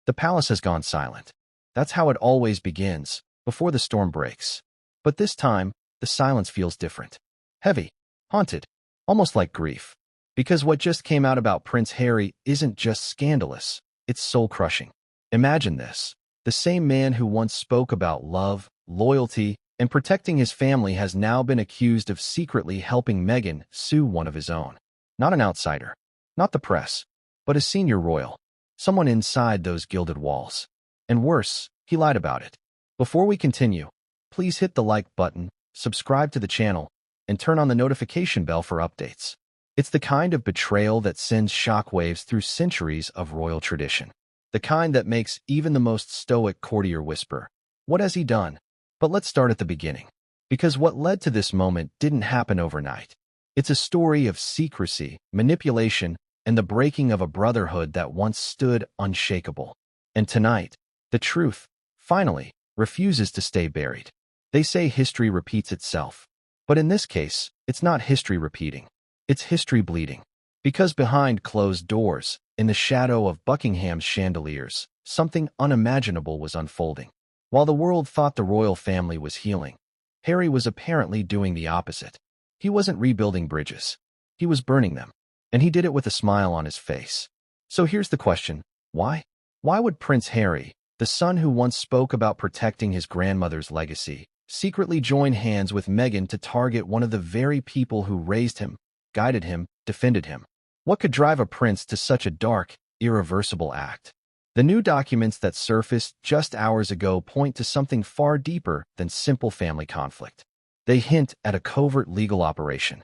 The palace has gone silent. That's how it always begins, before the storm breaks. But this time, the silence feels different. Heavy, haunted, almost like grief. Because what just came out about Prince Harry isn't just scandalous, it's soul-crushing. Imagine this. The same man who once spoke about love, loyalty, and protecting his family has now been accused of secretly helping Meghan sue one of his own. Not an outsider, not the press, but a senior royal. Someone inside those gilded walls. And worse, he lied about it. Before we continue, please hit the like button, subscribe to the channel, and turn on the notification bell for updates. It's the kind of betrayal that sends shockwaves through centuries of royal tradition. The kind that makes even the most stoic courtier whisper, "What has he done?" But let's start at the beginning. Because what led to this moment didn't happen overnight. It's a story of secrecy, manipulation, and the breaking of a brotherhood that once stood unshakable. And tonight, the truth, finally, refuses to stay buried. They say history repeats itself. But in this case, it's not history repeating. It's history bleeding. Because behind closed doors, in the shadow of Buckingham's chandeliers, something unimaginable was unfolding. While the world thought the royal family was healing, Harry was apparently doing the opposite. He wasn't rebuilding bridges. He was burning them. And he did it with a smile on his face. So here's the question. Why? Why would Prince Harry, the son who once spoke about protecting his grandmother's legacy, secretly join hands with Meghan to target one of the very people who raised him, guided him, defended him? What could drive a prince to such a dark, irreversible act? The new documents that surfaced just hours ago point to something far deeper than simple family conflict. They hint at a covert legal operation.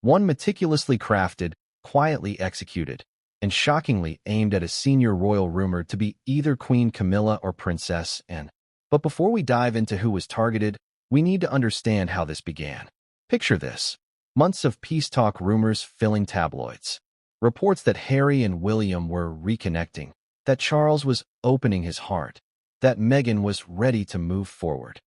One meticulously crafted, quietly executed, and shockingly aimed at a senior royal rumored to be either Queen Camilla or Princess Anne. But before we dive into who was targeted, we need to understand how this began. Picture this. Months of peace talk rumors filling tabloids. Reports that Harry and William were reconnecting, that Charles was opening his heart, that Meghan was ready to move forward.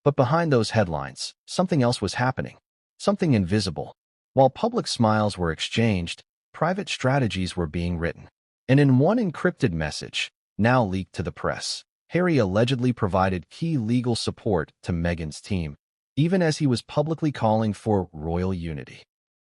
But behind those headlines, something else was happening. Something invisible. While public smiles were exchanged, private strategies were being written. And in one encrypted message, now leaked to the press, Harry allegedly provided key legal support to Meghan's team, even as he was publicly calling for royal unity.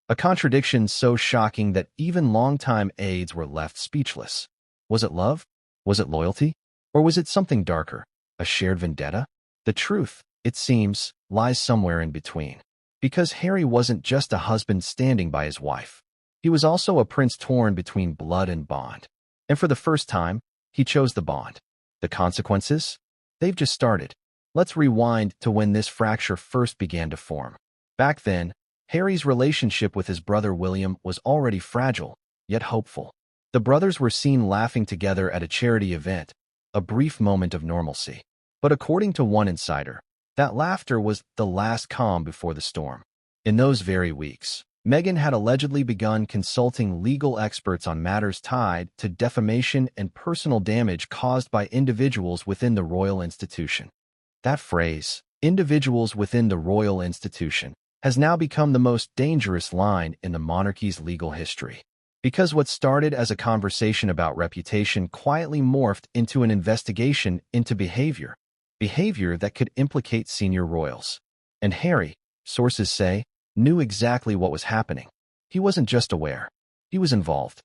A contradiction so shocking that even longtime aides were left speechless. Was it love? Was it loyalty? Or was it something darker, a shared vendetta? The truth, it seems, lies somewhere in between. Because Harry wasn't just a husband standing by his wife. He was also a prince torn between blood and bond. And for the first time, he chose the bond. The consequences? They've just started. Let's rewind to when this fracture first began to form. Back then, Harry's relationship with his brother William was already fragile, yet hopeful. The brothers were seen laughing together at a charity event, a brief moment of normalcy. But according to one insider, that laughter was the last calm before the storm. In those very weeks, Meghan had allegedly begun consulting legal experts on matters tied to defamation and personal damage caused by individuals within the royal institution. That phrase, individuals within the royal institution, has now become the most dangerous line in the monarchy's legal history. Because what started as a conversation about reputation quietly morphed into an investigation into behavior that could implicate senior royals. And Harry, sources say, knew exactly what was happening. He wasn't just aware. He was involved.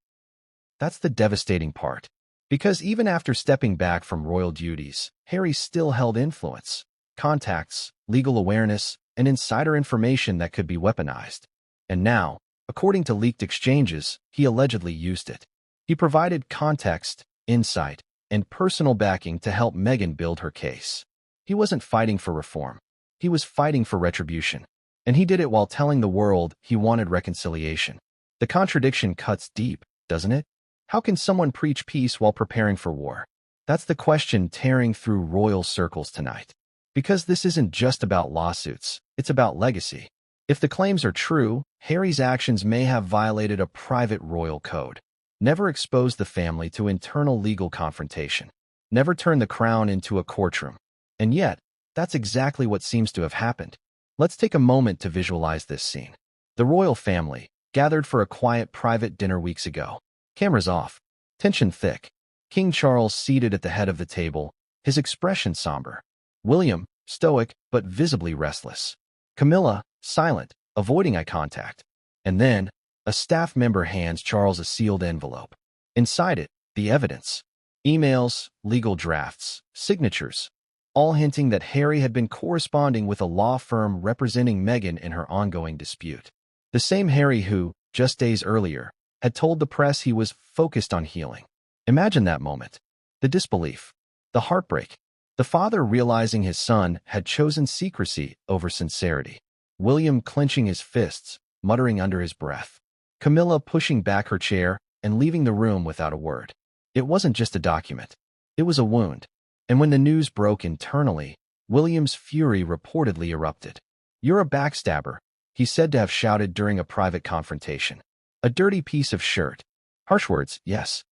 That's the devastating part. Because even after stepping back from royal duties, Harry still held influence, contacts, legal awareness, and insider information that could be weaponized. And now, according to leaked exchanges, he allegedly used it. He provided context, insight, and personal backing to help Meghan build her case. He wasn't fighting for reform. He was fighting for retribution. And he did it while telling the world he wanted reconciliation. The contradiction cuts deep, doesn't it? How can someone preach peace while preparing for war? That's the question tearing through royal circles tonight. Because this isn't just about lawsuits, it's about legacy. If the claims are true, Harry's actions may have violated a private royal code. Never expose the family to internal legal confrontation. Never turn the crown into a courtroom. And yet, that's exactly what seems to have happened. Let's take a moment to visualize this scene. The royal family, gathered for a quiet private dinner weeks ago. Cameras off. Tension thick. King Charles seated at the head of the table, his expression somber. William, stoic but visibly restless. Camilla, silent, avoiding eye contact. And then, a staff member hands Charles a sealed envelope. Inside it, the evidence. Emails, legal drafts, signatures, all hinting that Harry had been corresponding with a law firm representing Meghan in her ongoing dispute. The same Harry who, just days earlier, had told the press he was focused on healing. Imagine that moment. The disbelief. The heartbreak. The father realizing his son had chosen secrecy over sincerity. William clenching his fists, muttering under his breath. Camilla pushing back her chair and leaving the room without a word. It wasn't just a document. It was a wound. And when the news broke internally, William's fury reportedly erupted. "You're a backstabber," he said to have shouted during a private confrontation. "A dirty piece of shirt." Harsh words, yes.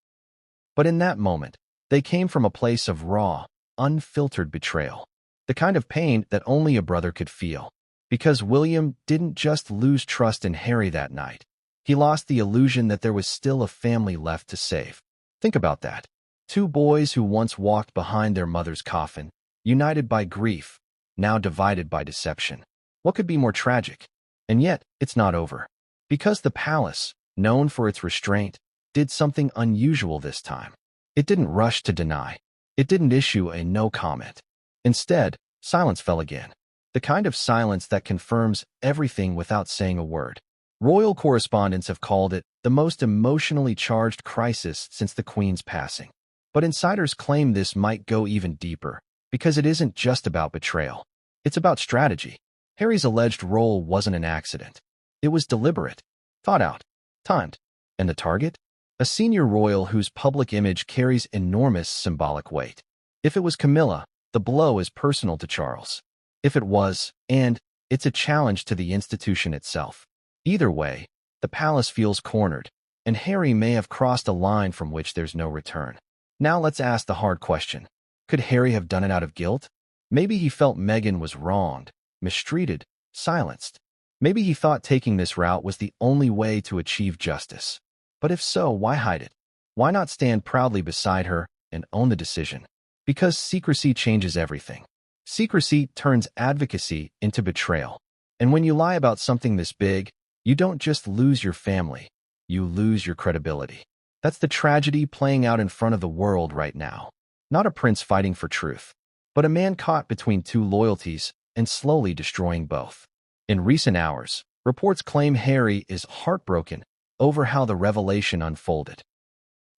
But in that moment, they came from a place of raw, unfiltered betrayal. The kind of pain that only a brother could feel. Because William didn't just lose trust in Harry that night. He lost the illusion that there was still a family left to save. Think about that. Two boys who once walked behind their mother's coffin, united by grief, now divided by deception. What could be more tragic? And yet, it's not over. Because the palace, known for its restraint, did something unusual this time. It didn't rush to deny. It didn't issue a no comment. Instead, silence fell again. The kind of silence that confirms everything without saying a word. Royal correspondents have called it the most emotionally charged crisis since the Queen's passing. But insiders claim this might go even deeper, because it isn't just about betrayal. It's about strategy. Harry's alleged role wasn't an accident. It was deliberate, thought out, timed. And the target? A senior royal whose public image carries enormous symbolic weight. If it was Camilla, the blow is personal to Charles. If it was, and it's a challenge to the institution itself. Either way, the palace feels cornered, and Harry may have crossed a line from which there's no return. Now let's ask the hard question. Could Harry have done it out of guilt? Maybe he felt Meghan was wronged, mistreated, silenced. Maybe he thought taking this route was the only way to achieve justice. But if so, why hide it? Why not stand proudly beside her and own the decision? Because secrecy changes everything. Secrecy turns advocacy into betrayal. And when you lie about something this big, you don't just lose your family, you lose your credibility. That's the tragedy playing out in front of the world right now. Not a prince fighting for truth, but a man caught between two loyalties and slowly destroying both. In recent hours, reports claim Harry is heartbroken over how the revelation unfolded.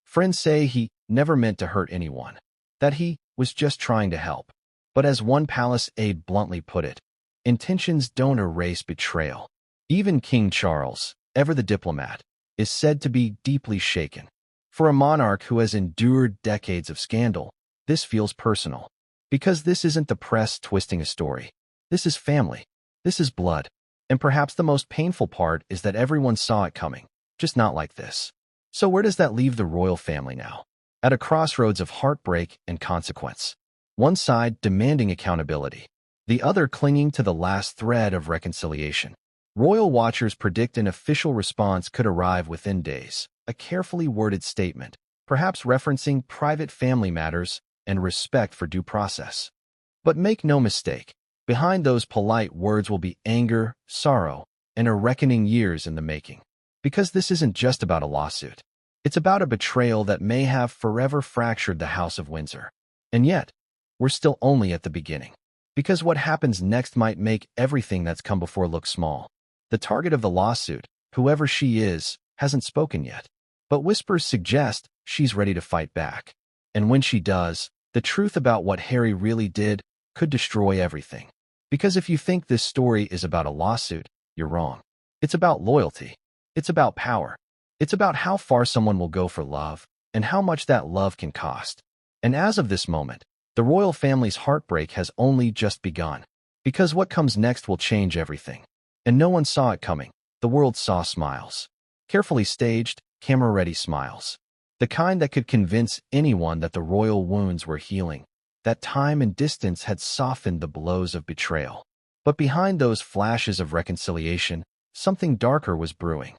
Friends say he never meant to hurt anyone, that he was just trying to help. But as one palace aide bluntly put it, intentions don't erase betrayal. Even King Charles, ever the diplomat, is said to be deeply shaken. For a monarch who has endured decades of scandal, this feels personal. Because this isn't the press twisting a story. This is family. This is blood. And perhaps the most painful part is that everyone saw it coming, just not like this. So where does that leave the royal family now? At a crossroads of heartbreak and consequence. One side demanding accountability, the other clinging to the last thread of reconciliation. Royal watchers predict an official response could arrive within days, a carefully worded statement, perhaps referencing private family matters and respect for due process. But make no mistake, behind those polite words will be anger, sorrow, and a reckoning years in the making. Because this isn't just about a lawsuit. It's about a betrayal that may have forever fractured the House of Windsor. And yet, we're still only at the beginning. Because what happens next might make everything that's come before look small. The target of the lawsuit, whoever she is, hasn't spoken yet. But whispers suggest she's ready to fight back. And when she does, the truth about what Harry really did could destroy everything. Because if you think this story is about a lawsuit, you're wrong. It's about loyalty. It's about power. It's about how far someone will go for love, and how much that love can cost. And as of this moment, the royal family's heartbreak has only just begun. Because what comes next will change everything. And no one saw it coming. The world saw smiles. Carefully staged, camera-ready smiles. The kind that could convince anyone that the royal wounds were healing, that time and distance had softened the blows of betrayal. But behind those flashes of reconciliation, something darker was brewing.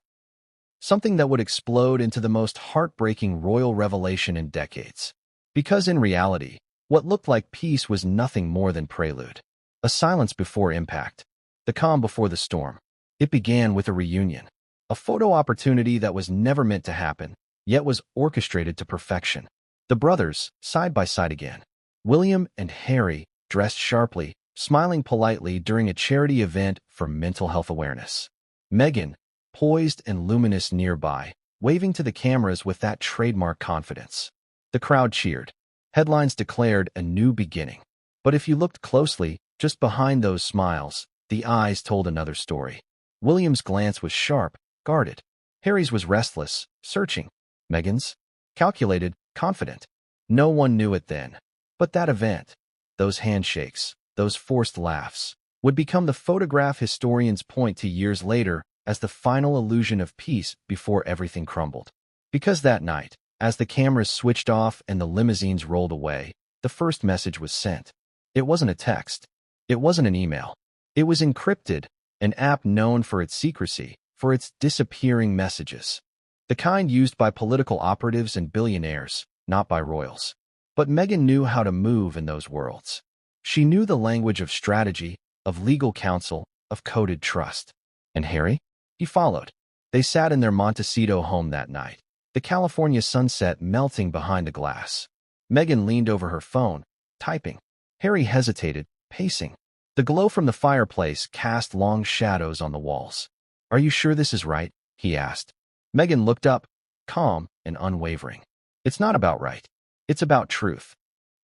something that would explode into the most heartbreaking royal revelation in decades. Because in reality, what looked like peace was nothing more than prelude. A silence before impact. The calm before the storm. It began with a reunion. A photo opportunity that was never meant to happen, yet was orchestrated to perfection. The brothers, side by side again. William and Harry, dressed sharply, smiling politely during a charity event for mental health awareness. Meghan, poised and luminous nearby, waving to the cameras with that trademark confidence. The crowd cheered. Headlines declared a new beginning. But if you looked closely, just behind those smiles, the eyes told another story. William's glance was sharp, guarded. Harry's was restless, searching. Meghan's? Calculated, confident. No one knew it then. But that event, those handshakes, those forced laughs, would become the photograph historians point to years later as the final illusion of peace before everything crumbled. Because that night, as the cameras switched off and the limousines rolled away, the first message was sent. It wasn't a text. It wasn't an email. It was encrypted, an app known for its secrecy, for its disappearing messages. The kind used by political operatives and billionaires, not by royals. But Meghan knew how to move in those worlds. She knew the language of strategy, of legal counsel, of coded trust. And Harry? He followed. They sat in their Montecito home that night, the California sunset melting behind the glass. Meghan leaned over her phone, typing. Harry hesitated, pacing. The glow from the fireplace cast long shadows on the walls. Are you sure this is right? He asked. Meghan looked up, calm and unwavering. It's not about right. It's about truth.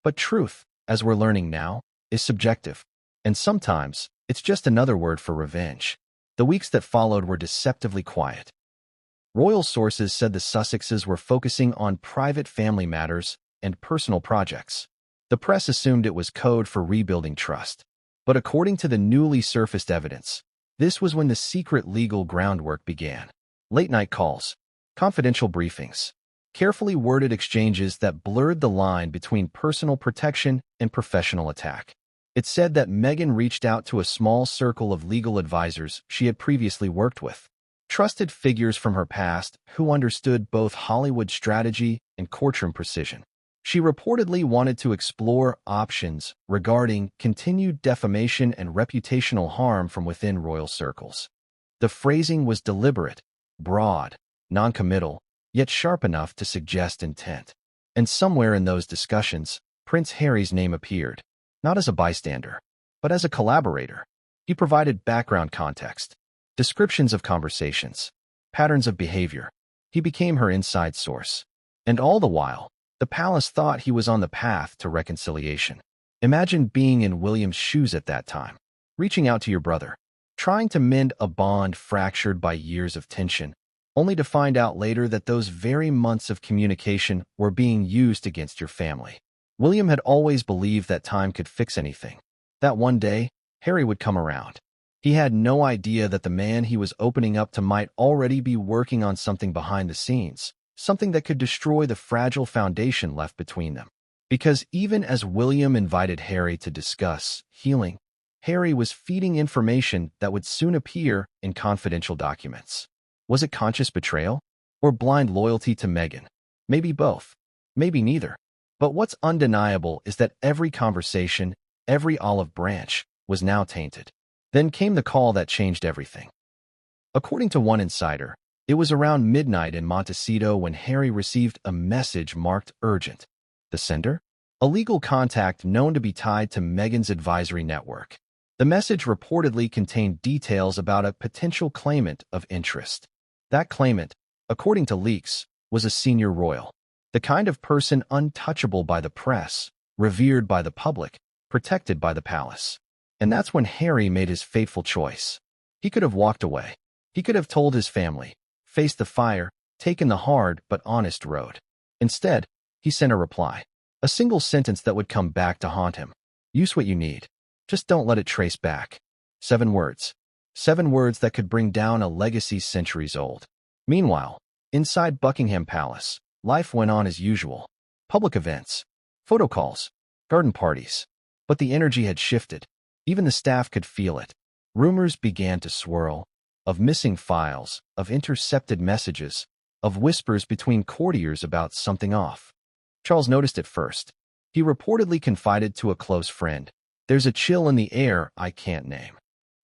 But truth, as we're learning now, is subjective. And sometimes, it's just another word for revenge. The weeks that followed were deceptively quiet. Royal sources said the Sussexes were focusing on private family matters and personal projects. The press assumed it was code for rebuilding trust. But according to the newly surfaced evidence, this was when the secret legal groundwork began. Late-night calls, confidential briefings, carefully worded exchanges that blurred the line between personal protection and professional attack. It said that Meghan reached out to a small circle of legal advisors she had previously worked with, trusted figures from her past who understood both Hollywood strategy and courtroom precision. She reportedly wanted to explore options regarding continued defamation and reputational harm from within royal circles. The phrasing was deliberate, broad, non-committal, yet sharp enough to suggest intent. And somewhere in those discussions, Prince Harry's name appeared, not as a bystander, but as a collaborator. He provided background context, descriptions of conversations, patterns of behavior. He became her inside source. And all the while, the palace thought he was on the path to reconciliation. Imagine being in William's shoes at that time, reaching out to your brother, trying to mend a bond fractured by years of tension, only to find out later that those very months of communication were being used against your family. William had always believed that time could fix anything, that one day, Harry would come around. He had no idea that the man he was opening up to might already be working on something behind the scenes, something that could destroy the fragile foundation left between them. Because even as William invited Harry to discuss healing, Harry was feeding information that would soon appear in confidential documents. Was it conscious betrayal? Or blind loyalty to Meghan? Maybe both. Maybe neither. But what's undeniable is that every conversation, every olive branch, was now tainted. Then came the call that changed everything. According to one insider, it was around midnight in Montecito when Harry received a message marked urgent. The sender? A legal contact known to be tied to Meghan's advisory network. The message reportedly contained details about a potential claimant of interest. That claimant, according to leaks, was a senior royal. The kind of person untouchable by the press, revered by the public, protected by the palace. And that's when Harry made his fateful choice. He could have walked away. He could have told his family, faced the fire, taken the hard but honest road. Instead, he sent a reply. A single sentence that would come back to haunt him. Use what you need. Just don't let it trace back. 7 words. 7 words that could bring down a legacy centuries old. Meanwhile, inside Buckingham Palace, life went on as usual. Public events, photo calls, garden parties. But the energy had shifted. Even the staff could feel it. Rumors began to swirl. of missing files, of intercepted messages, of whispers between courtiers about something off. Charles noticed it first. He reportedly confided to a close friend, "There's a chill in the air I can't name."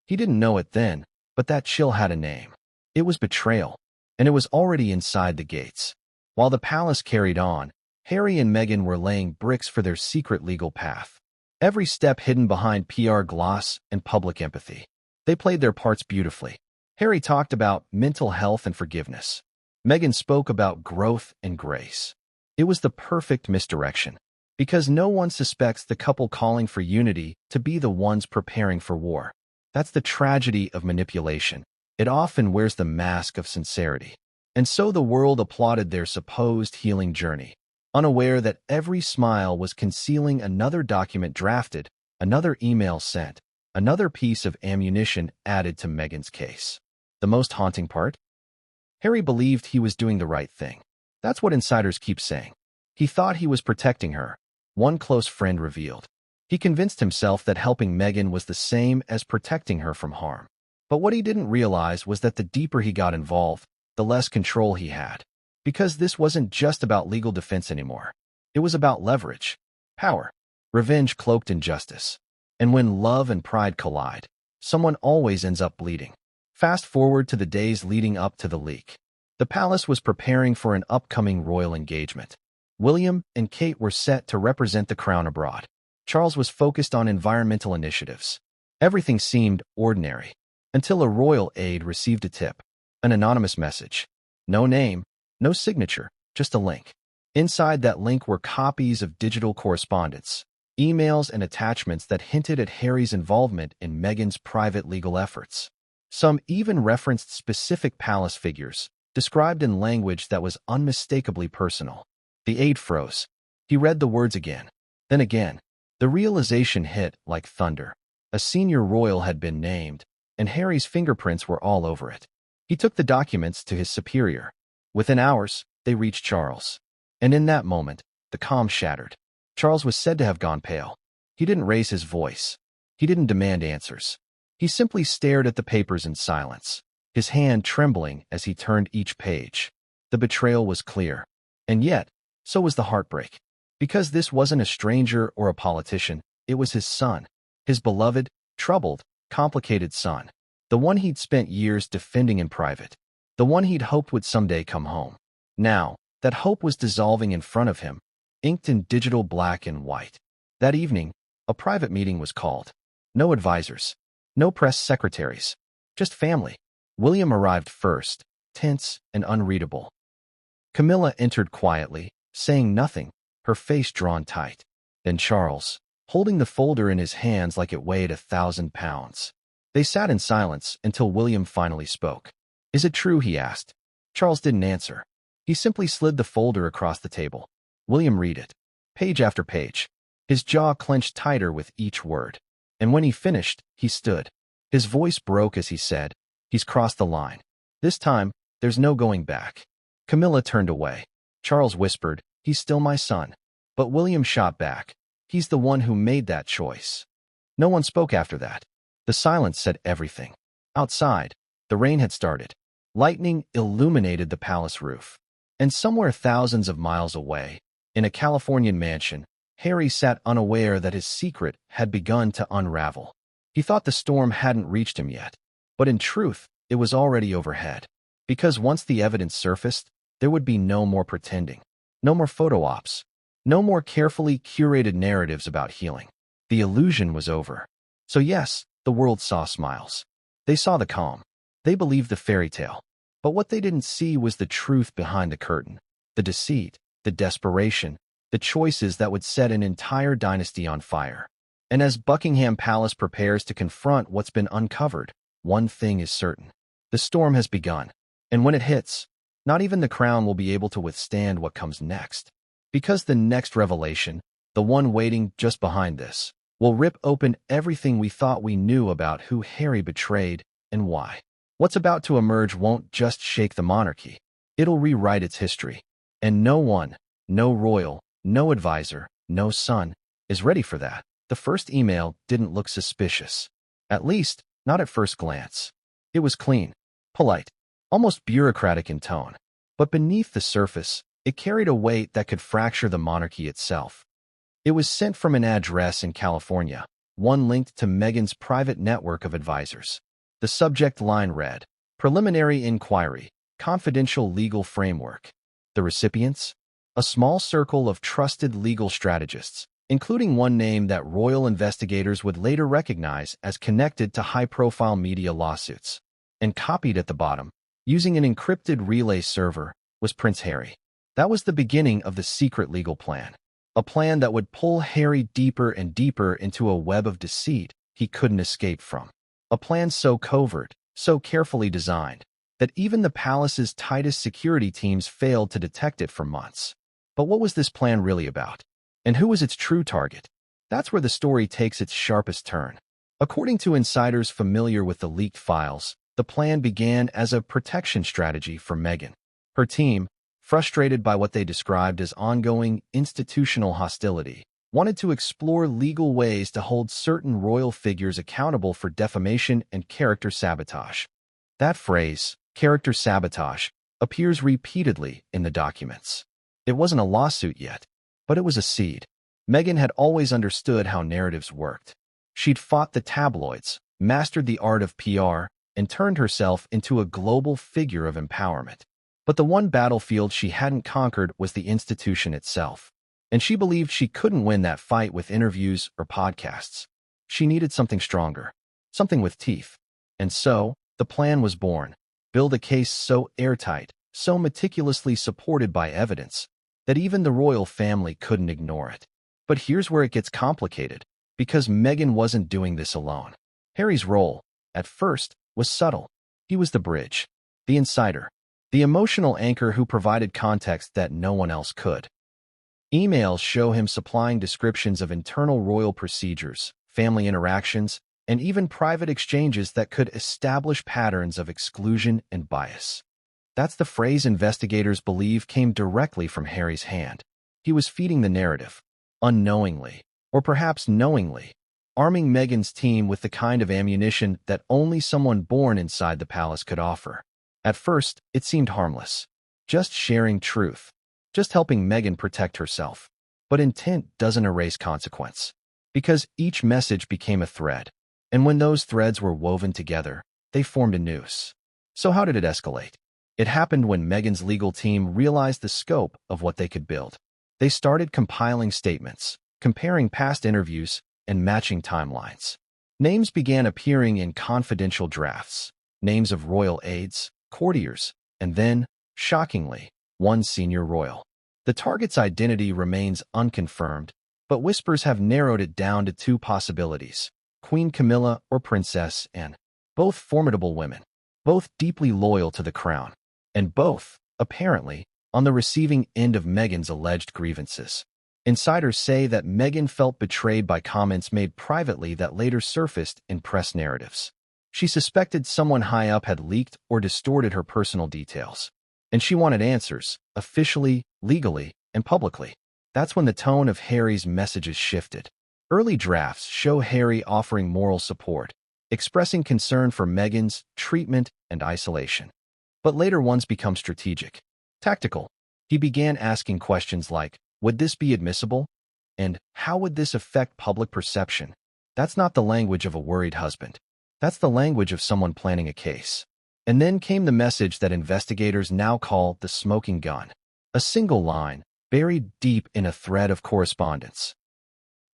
He didn't know it then, but that chill had a name. It was betrayal, and it was already inside the gates. While the palace carried on, Harry and Meghan were laying bricks for their secret legal path. Every step hidden behind PR gloss and public empathy. They played their parts beautifully. Harry talked about mental health and forgiveness. Meghan spoke about growth and grace. It was the perfect misdirection, because no one suspects the couple calling for unity to be the ones preparing for war. That's the tragedy of manipulation. It often wears the mask of sincerity. And so the world applauded their supposed healing journey, unaware that every smile was concealing another document drafted, another email sent, another piece of ammunition added to Meghan's case. The most haunting part? Harry believed he was doing the right thing. That's what insiders keep saying. He thought he was protecting her, one close friend revealed. He convinced himself that helping Meghan was the same as protecting her from harm. But what he didn't realize was that the deeper he got involved, the less control he had. Because this wasn't just about legal defense anymore. It was about leverage, power, revenge cloaked in justice. And when love and pride collide, someone always ends up bleeding. Fast forward to the days leading up to the leak. The palace was preparing for an upcoming royal engagement. William and Kate were set to represent the crown abroad. Charles was focused on environmental initiatives. Everything seemed ordinary, until a royal aide received a tip, an anonymous message. No name, no signature, just a link. Inside that link were copies of digital correspondence, emails and attachments that hinted at Harry's involvement in Meghan's private legal efforts. Some even referenced specific palace figures, described in language that was unmistakably personal. The aide froze. He read the words again, then again. The realization hit like thunder. A senior royal had been named, and Harry's fingerprints were all over it. He took the documents to his superior. Within hours, they reached Charles. And in that moment, the calm shattered. Charles was said to have gone pale. He didn't raise his voice. He didn't demand answers. He simply stared at the papers in silence, his hand trembling as he turned each page. The betrayal was clear. And yet, so was the heartbreak. Because this wasn't a stranger or a politician, it was his son. His beloved, troubled, complicated son. The one he'd spent years defending in private. The one he'd hoped would someday come home. Now, that hope was dissolving in front of him, inked in digital black and white. That evening, a private meeting was called. No advisors. No press secretaries. Just family. William arrived first, tense and unreadable. Camilla entered quietly, saying nothing, her face drawn tight. Then Charles, holding the folder in his hands like it weighed 1,000 pounds. They sat in silence until William finally spoke. "Is it true?" he asked. Charles didn't answer. He simply slid the folder across the table. William read it, page after page. His jaw clenched tighter with each word. And when he finished, he stood. His voice broke as he said, "He's crossed the line. This time, there's no going back." Camilla turned away. Charles whispered, "He's still my son." But William shot back, "He's the one who made that choice." No one spoke after that. The silence said everything. Outside, the rain had started. Lightning illuminated the palace roof. And somewhere thousands of miles away, in a Californian mansion, Harry sat unaware that his secret had begun to unravel. He thought the storm hadn't reached him yet. But in truth, it was already overhead. Because once the evidence surfaced, there would be no more pretending. No more photo ops. No more carefully curated narratives about healing. The illusion was over. So yes, the world saw smiles. They saw the calm. They believed the fairy tale. But what they didn't see was the truth behind the curtain. The deceit, the desperation, the choices that would set an entire dynasty on fire. And as Buckingham Palace prepares to confront what's been uncovered, one thing is certain. The storm has begun. And when it hits, not even the crown will be able to withstand what comes next. Because the next revelation, the one waiting just behind this, will rip open everything we thought we knew about who Harry betrayed and why. What's about to emerge won't just shake the monarchy. It'll rewrite its history. And no one, no royal, no advisor, no son, is ready for that. The first email didn't look suspicious. At least, not at first glance. It was clean. polite, almost bureaucratic in tone. But beneath the surface, it carried a weight that could fracture the monarchy itself. It was sent from an address in California, one linked to Meghan's private network of advisors. The subject line read, "Preliminary Inquiry, Confidential Legal Framework." The recipients? A small circle of trusted legal strategists, including one name that royal investigators would later recognize as connected to high-profile media lawsuits. And copied at the bottom, using an encrypted relay server, was Prince Harry. That was the beginning of the secret legal plan. A plan that would pull Harry deeper and deeper into a web of deceit he couldn't escape from. A plan so covert, so carefully designed, that even the palace's tightest security teams failed to detect it for months. But what was this plan really about? And who was its true target? That's where the story takes its sharpest turn. According to insiders familiar with the leaked files, the plan began as a protection strategy for Meghan. Her team, frustrated by what they described as ongoing institutional hostility, wanted to explore legal ways to hold certain royal figures accountable for defamation and character sabotage. That phrase, character sabotage, appears repeatedly in the documents. It wasn't a lawsuit yet, but it was a seed. Meghan had always understood how narratives worked. She'd fought the tabloids, mastered the art of PR, and turned herself into a global figure of empowerment. But the one battlefield she hadn't conquered was the institution itself. And she believed she couldn't win that fight with interviews or podcasts. She needed something stronger, something with teeth. And so, the plan was born. Build a case so airtight, so meticulously supported by evidence, that even the royal family couldn't ignore it. But here's where it gets complicated, because Meghan wasn't doing this alone. Harry's role, at first, was subtle. He was the bridge, the insider, the emotional anchor who provided context that no one else could. Emails show him supplying descriptions of internal royal procedures, family interactions, and even private exchanges that could establish patterns of exclusion and bias. That's the phrase investigators believe came directly from Harry's hand. He was feeding the narrative, unknowingly, or perhaps knowingly, arming Meghan's team with the kind of ammunition that only someone born inside the palace could offer. At first, it seemed harmless. Just sharing truth. Just helping Meghan protect herself. But intent doesn't erase consequence. Because each message became a thread. And when those threads were woven together, they formed a noose. So how did it escalate? It happened when Meghan's legal team realized the scope of what they could build. They started compiling statements, comparing past interviews, and matching timelines. Names began appearing in confidential drafts. Names of royal aides, courtiers, and then, shockingly, one senior royal. The target's identity remains unconfirmed, but whispers have narrowed it down to two possibilities: Queen Camilla or Princess Anne. Both formidable women, both deeply loyal to the crown, and both, apparently, on the receiving end of Meghan's alleged grievances. Insiders say that Meghan felt betrayed by comments made privately that later surfaced in press narratives. She suspected someone high up had leaked or distorted her personal details. And she wanted answers, officially, legally, and publicly. That's when the tone of Harry's messages shifted. Early drafts show Harry offering moral support, expressing concern for Meghan's treatment and isolation. But later ones become strategic, tactical. He began asking questions like, would this be admissible? And how would this affect public perception? That's not the language of a worried husband. That's the language of someone planning a case. And then came the message that investigators now call the smoking gun. A single line, buried deep in a thread of correspondence.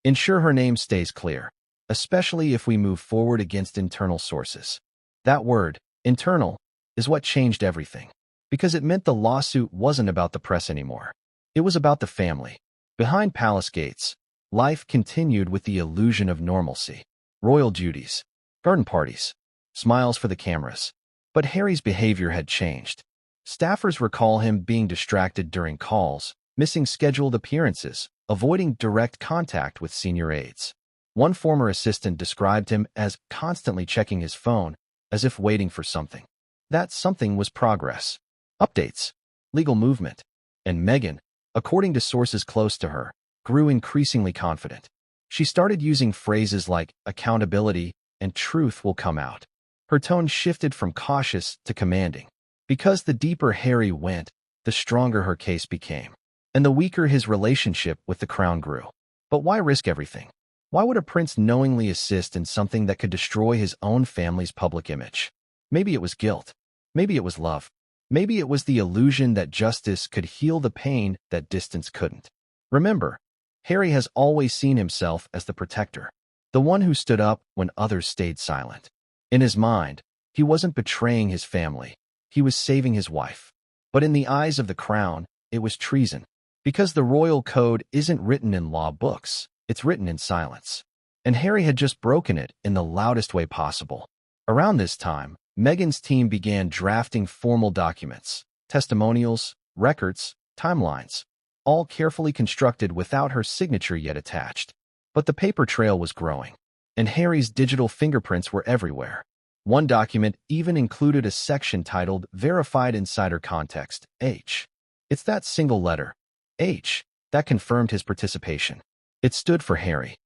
Ensure her name stays clear, especially if we move forward against internal sources. That word, internal, is what changed everything. Because it meant the lawsuit wasn't about the press anymore. It was about the family. Behind palace gates, life continued with the illusion of normalcy. Royal duties, garden parties, smiles for the cameras. But Harry's behavior had changed. Staffers recall him being distracted during calls, missing scheduled appearances, avoiding direct contact with senior aides. One former assistant described him as constantly checking his phone, as if waiting for something. That something was progress, updates, legal movement. And Meghan, according to sources close to her, grew increasingly confident. She started using phrases like accountability and truth will come out. Her tone shifted from cautious to commanding. Because the deeper Harry went, the stronger her case became, and the weaker his relationship with the crown grew. But why risk everything? Why would a prince knowingly assist in something that could destroy his own family's public image? Maybe it was guilt. Maybe it was love. Maybe it was the illusion that justice could heal the pain that distance couldn't. Remember, Harry has always seen himself as the protector, the one who stood up when others stayed silent. In his mind, he wasn't betraying his family. He was saving his wife. But in the eyes of the crown, it was treason. Because the royal code isn't written in law books, it's written in silence. And Harry had just broken it in the loudest way possible. Around this time, Meghan's team began drafting formal documents, testimonials, records, timelines, all carefully constructed without her signature yet attached. But the paper trail was growing, and Harry's digital fingerprints were everywhere. One document even included a section titled Verified Insider Context, H. It's that single letter, H, that confirmed his participation. It stood for Harry.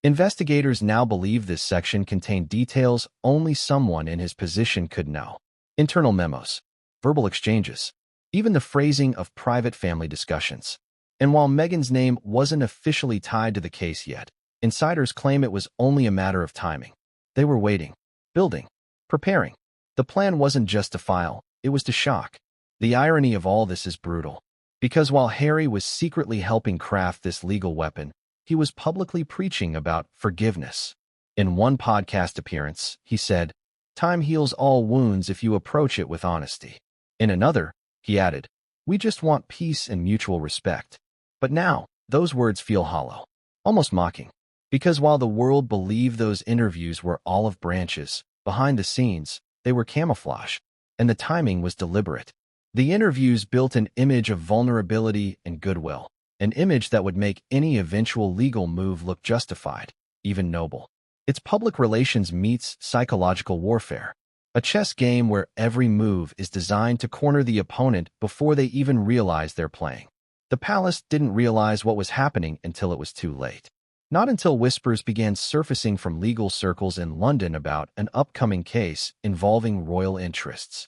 Investigators now believe this section contained details only someone in his position could know. Internal memos, verbal exchanges, even the phrasing of private family discussions. And while Meghan's name wasn't officially tied to the case yet, insiders claim it was only a matter of timing. They were waiting, building, preparing. The plan wasn't just to file, it was to shock. The irony of all this is brutal. Because while Harry was secretly helping craft this legal weapon, he was publicly preaching about forgiveness. In one podcast appearance, he said, "Time heals all wounds if you approach it with honesty." In another, he added, "We just want peace and mutual respect." But now, those words feel hollow, almost mocking. Because while the world believed those interviews were olive branches, behind the scenes, they were camouflage, and the timing was deliberate. The interviews built an image of vulnerability and goodwill, an image that would make any eventual legal move look justified, even noble. It's public relations meets psychological warfare, a chess game where every move is designed to corner the opponent before they even realize they're playing. The palace didn't realize what was happening until it was too late. Not until whispers began surfacing from legal circles in London about an upcoming case involving royal interests.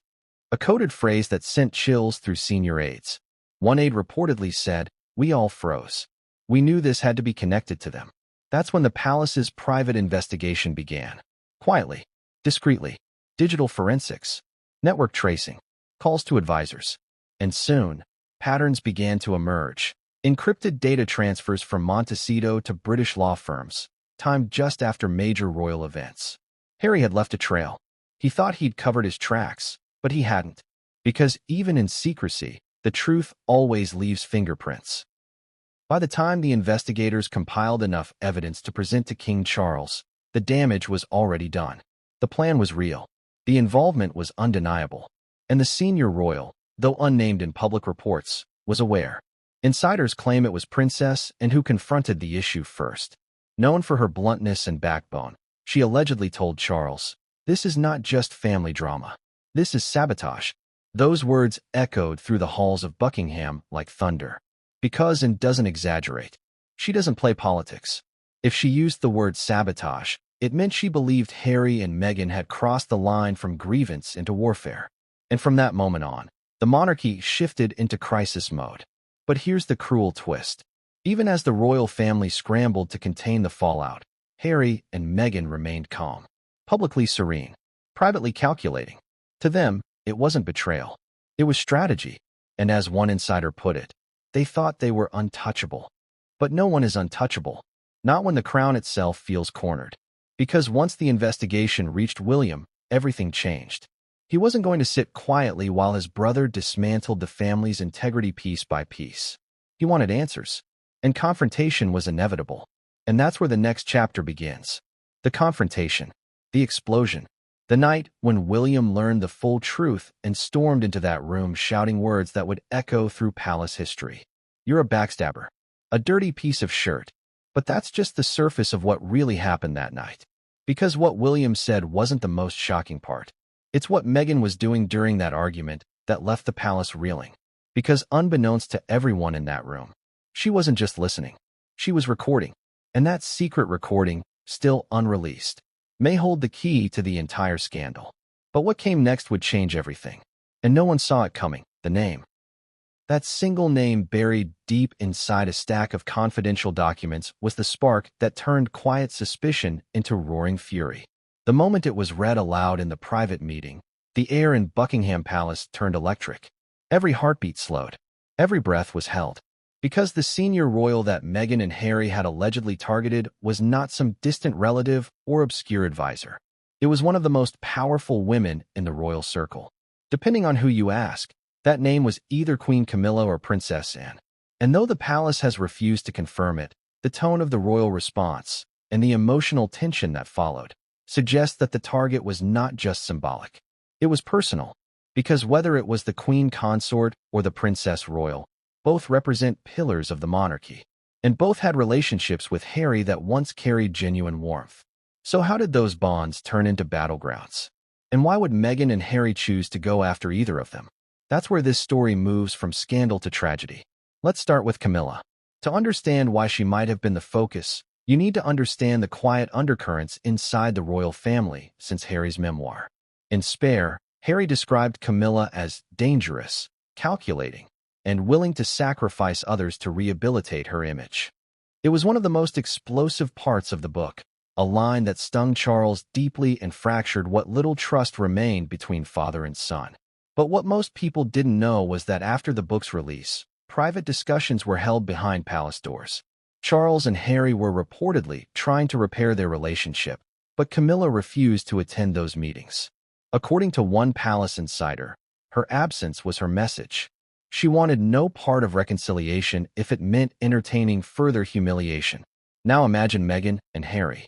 A coded phrase that sent chills through senior aides. One aide reportedly said, "We all froze. We knew this had to be connected to them." That's when the palace's private investigation began. Quietly, discreetly, digital forensics, network tracing, calls to advisors. And soon, patterns began to emerge. Encrypted data transfers from Montecito to British law firms, timed just after major royal events. Harry had left a trail. He thought he'd covered his tracks, but he hadn't. Because even in secrecy, the truth always leaves fingerprints. By the time the investigators compiled enough evidence to present to King Charles, the damage was already done. The plan was real. The involvement was undeniable. And the senior royal, though unnamed in public reports, was aware. Insiders claim it was Princess and who confronted the issue first. Known for her bluntness and backbone, she allegedly told Charles, "This is not just family drama. This is sabotage." Those words echoed through the halls of Buckingham like thunder. Because, and doesn't exaggerate, she doesn't play politics. If she used the word sabotage, it meant she believed Harry and Meghan had crossed the line from grievance into warfare. And from that moment on, the monarchy shifted into crisis mode. But here's the cruel twist. Even as the royal family scrambled to contain the fallout, Harry and Meghan remained calm, publicly serene, privately calculating. To them, it wasn't betrayal. It was strategy. And as one insider put it, they thought they were untouchable. But no one is untouchable, not when the crown itself feels cornered. Because once the investigation reached William, everything changed. He wasn't going to sit quietly while his brother dismantled the family's integrity piece by piece. He wanted answers, and confrontation was inevitable. And that's where the next chapter begins. The confrontation, the explosion, the night when William learned the full truth and stormed into that room shouting words that would echo through palace history. "You're a backstabber, a dirty piece of shirt." But that's just the surface of what really happened that night. Because what William said wasn't the most shocking part. It's what Meghan was doing during that argument that left the palace reeling. Because unbeknownst to everyone in that room, she wasn't just listening. She was recording. And that secret recording, still unreleased, may hold the key to the entire scandal. But what came next would change everything. And no one saw it coming. The name. That single name buried deep inside a stack of confidential documents was the spark that turned quiet suspicion into roaring fury. The moment it was read aloud in the private meeting, the air in Buckingham Palace turned electric. Every heartbeat slowed. Every breath was held. Because the senior royal that Meghan and Harry had allegedly targeted was not some distant relative or obscure advisor. It was one of the most powerful women in the royal circle. Depending on who you ask, that name was either Queen Camilla or Princess Anne. And though the palace has refused to confirm it, the tone of the royal response and the emotional tension that followed suggests that the target was not just symbolic. It was personal, because whether it was the Queen Consort or the Princess Royal, both represent pillars of the monarchy, and both had relationships with Harry that once carried genuine warmth. So how did those bonds turn into battlegrounds? And why would Meghan and Harry choose to go after either of them? That's where this story moves from scandal to tragedy. Let's start with Camilla. To understand why she might have been the focus, you need to understand the quiet undercurrents inside the royal family since Harry's memoir. In Spare, Harry described Camilla as dangerous, calculating, and willing to sacrifice others to rehabilitate her image. It was one of the most explosive parts of the book, a line that stung Charles deeply and fractured what little trust remained between father and son. But what most people didn't know was that after the book's release, private discussions were held behind palace doors. Charles and Harry were reportedly trying to repair their relationship, but Camilla refused to attend those meetings. According to one palace insider, her absence was her message. She wanted no part of reconciliation if it meant entertaining further humiliation. Now imagine Meghan and Harry,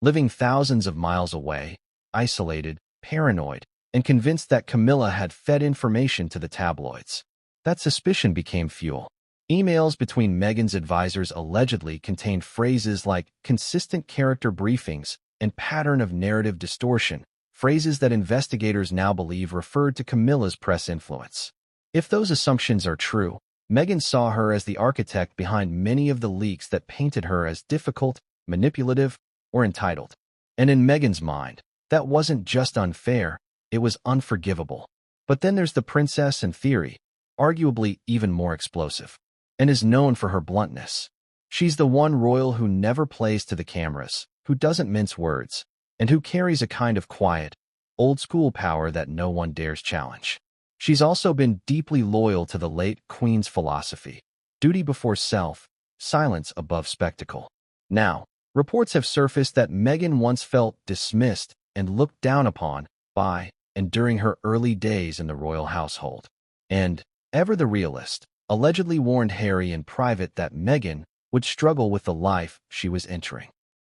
living thousands of miles away, isolated, paranoid, and convinced that Camilla had fed information to the tabloids. That suspicion became fuel. Emails between Meghan's advisors allegedly contained phrases like consistent character briefings and pattern of narrative distortion, phrases that investigators now believe referred to Camilla's press influence. If those assumptions are true, Meghan saw her as the architect behind many of the leaks that painted her as difficult, manipulative, or entitled. And in Meghan's mind, that wasn't just unfair, it was unforgivable. But then there's the princess in theory, arguably even more explosive, and is known for her bluntness. She's the one royal who never plays to the cameras, who doesn't mince words, and who carries a kind of quiet, old-school power that no one dares challenge. She's also been deeply loyal to the late Queen's philosophy: duty before self, silence above spectacle. Now, reports have surfaced that Meghan once felt dismissed and looked down upon by and during her early days in the royal household. And, ever the realist, allegedly warned Harry in private that Meghan would struggle with the life she was entering.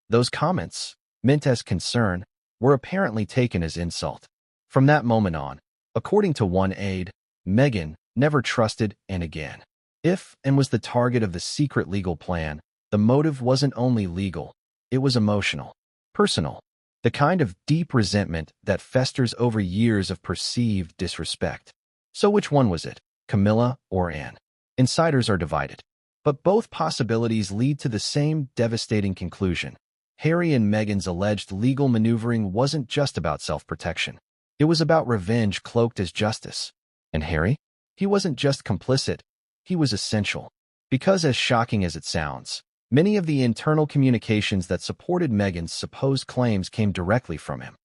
Those comments, meant as concern, were apparently taken as insult. From that moment on, according to one aide, Meghan never trusted Anne again. If Anne was the target of the secret legal plan, the motive wasn't only legal, it was emotional, personal, the kind of deep resentment that festers over years of perceived disrespect. So which one was it, Camilla or Anne? Insiders are divided, but both possibilities lead to the same devastating conclusion. Harry and Meghan's alleged legal maneuvering wasn't just about self-protection. It was about revenge cloaked as justice. And Harry? He wasn't just complicit, he was essential. Because as shocking as it sounds, many of the internal communications that supported Meghan's supposed claims came directly from him.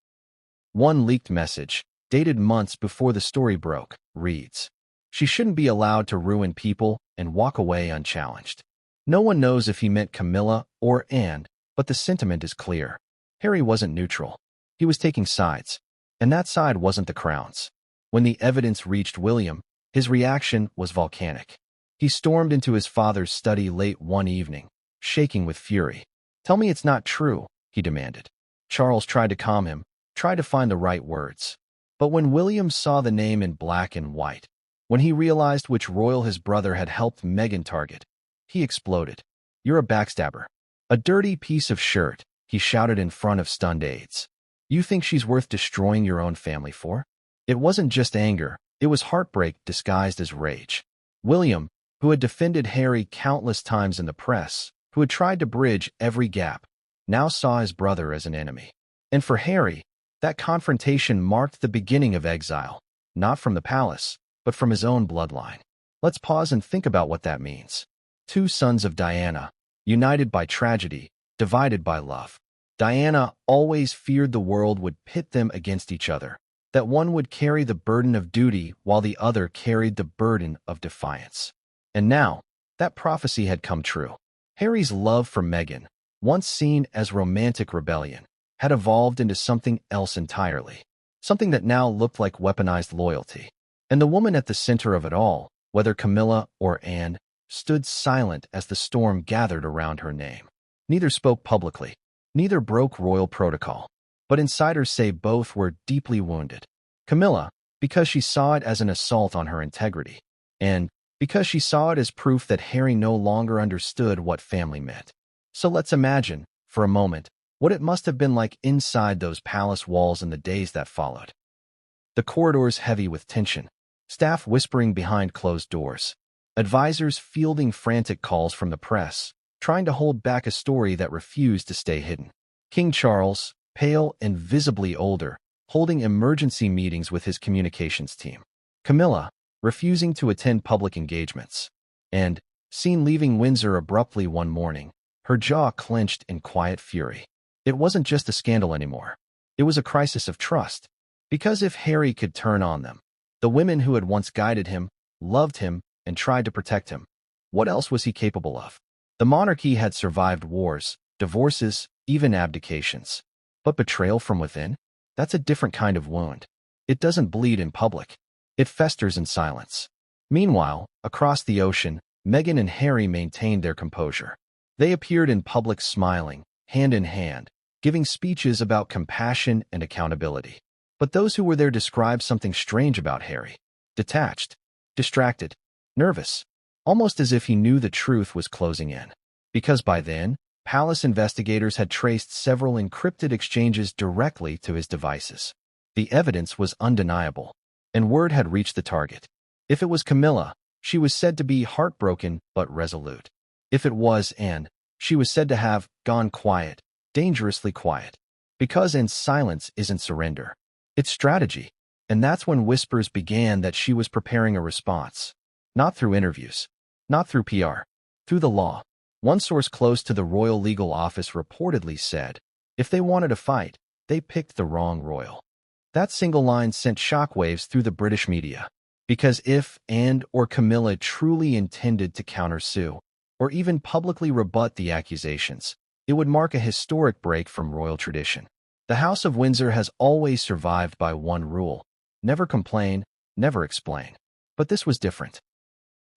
One leaked message, dated months before the story broke, reads, "She shouldn't be allowed to ruin people and walk away unchallenged." No one knows if he meant Camilla or Anne, but the sentiment is clear. Harry wasn't neutral. He was taking sides, and that side wasn't the Crown's. When the evidence reached William, his reaction was volcanic. He stormed into his father's study late one evening, shaking with fury. "Tell me it's not true," he demanded. Charles tried to calm him, tried to find the right words. But when William saw the name in black and white, when he realized which royal his brother had helped Meghan target, he exploded. "You're a backstabber. A dirty piece of shirt," he shouted in front of stunned aides. "You think she's worth destroying your own family for?" It wasn't just anger, it was heartbreak disguised as rage. William, who had defended Harry countless times in the press, who had tried to bridge every gap, now saw his brother as an enemy. And for Harry, that confrontation marked the beginning of exile, not from the palace, but from his own bloodline. Let's pause and think about what that means. Two sons of Diana, united by tragedy, divided by love. Diana always feared the world would pit them against each other, that one would carry the burden of duty while the other carried the burden of defiance. And now, that prophecy had come true. Harry's love for Meghan, once seen as romantic rebellion, had evolved into something else entirely, something that now looked like weaponized loyalty. And the woman at the center of it all, whether Camilla or Anne, stood silent as the storm gathered around her name. Neither spoke publicly, neither broke royal protocol, but insiders say both were deeply wounded. Camilla, because she saw it as an assault on her integrity, and because she saw it as proof that Harry no longer understood what family meant. So let's imagine, for a moment, what it must have been like inside those palace walls in the days that followed. The corridors heavy with tension, staff whispering behind closed doors, advisors fielding frantic calls from the press, trying to hold back a story that refused to stay hidden. King Charles, pale and visibly older, holding emergency meetings with his communications team. Camilla, refusing to attend public engagements. And, seen leaving Windsor abruptly one morning, her jaw clenched in quiet fury. It wasn't just a scandal anymore. It was a crisis of trust. Because if Harry could turn on them, the women who had once guided him, loved him, and tried to protect him, what else was he capable of? The monarchy had survived wars, divorces, even abdications. But betrayal from within? That's a different kind of wound. It doesn't bleed in public. It festers in silence. Meanwhile, across the ocean, Meghan and Harry maintained their composure. They appeared in public smiling, hand in hand, giving speeches about compassion and accountability. But those who were there described something strange about Harry. Detached, distracted, nervous, almost as if he knew the truth was closing in. Because by then, palace investigators had traced several encrypted exchanges directly to his devices. The evidence was undeniable, and word had reached the target. If it was Camilla, she was said to be heartbroken but resolute. If it was Anne, she was said to have gone quiet, dangerously quiet. Because in silence isn't surrender. It's strategy. And that's when whispers began that she was preparing a response. Not through interviews, not through PR, through the law. One source close to the Royal Legal Office reportedly said, if they wanted to fight, they picked the wrong royal. That single line sent shockwaves through the British media. Because if Anne or Camilla truly intended to countersue, or even publicly rebut the accusations, it would mark a historic break from royal tradition. The House of Windsor has always survived by one rule: never complain, never explain. But this was different.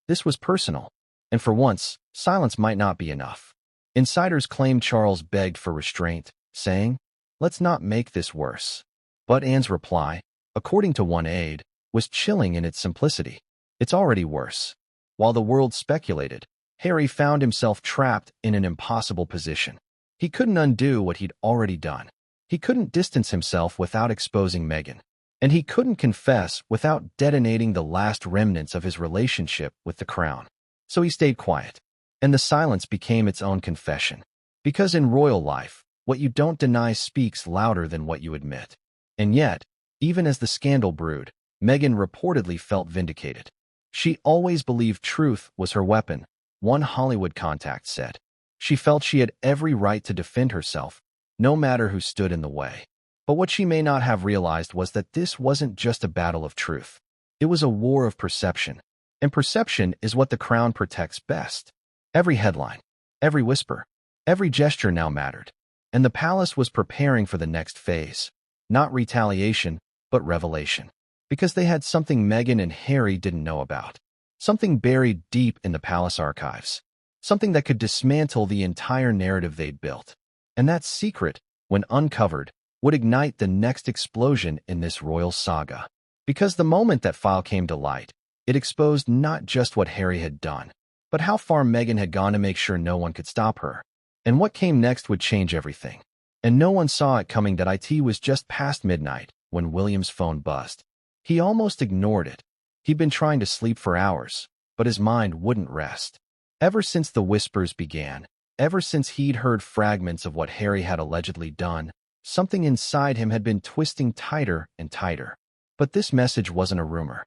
This was personal. And for once, silence might not be enough. Insiders claimed Charles begged for restraint, saying, let's not make this worse. But Anne's reply, according to one aide, was chilling in its simplicity. It's already worse. While the world speculated, Harry found himself trapped in an impossible position. He couldn't undo what he'd already done. He couldn't distance himself without exposing Meghan. And he couldn't confess without detonating the last remnants of his relationship with the crown. So he stayed quiet. And the silence became its own confession. Because in royal life, what you don't deny speaks louder than what you admit. And yet, even as the scandal brewed, Meghan reportedly felt vindicated. She always believed truth was her weapon, one Hollywood contact said. She felt she had every right to defend herself, no matter who stood in the way. But what she may not have realized was that this wasn't just a battle of truth. It was a war of perception. And perception is what the crown protects best. Every headline, every whisper, every gesture now mattered. And the palace was preparing for the next phase. Not retaliation, but revelation. Because they had something Meghan and Harry didn't know about. Something buried deep in the palace archives. Something that could dismantle the entire narrative they'd built. And that secret, when uncovered, would ignite the next explosion in this royal saga. Because the moment that file came to light, it exposed not just what Harry had done, but how far Meghan had gone to make sure no one could stop her. And what came next would change everything. And no one saw it coming that it was just past midnight when William's phone buzzed. He almost ignored it. He'd been trying to sleep for hours, but his mind wouldn't rest. Ever since the whispers began, ever since he'd heard fragments of what Harry had allegedly done, Something inside him had been twisting tighter and tighter. But this message wasn't a rumor.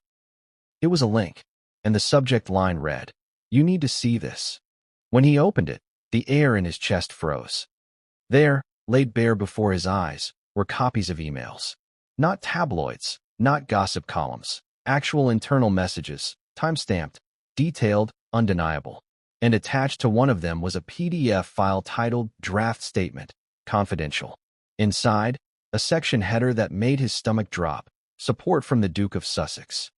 It was a link, and the subject line read, "You need to see this." When he opened it, the air in his chest froze. There, laid bare before his eyes, were copies of emails. Not tabloids, not gossip columns, actual internal messages, time-stamped, detailed, undeniable. And attached to one of them was a PDF file titled Draft Statement, Confidential. Inside, a section header that made his stomach drop, support from the Duke of Sussex.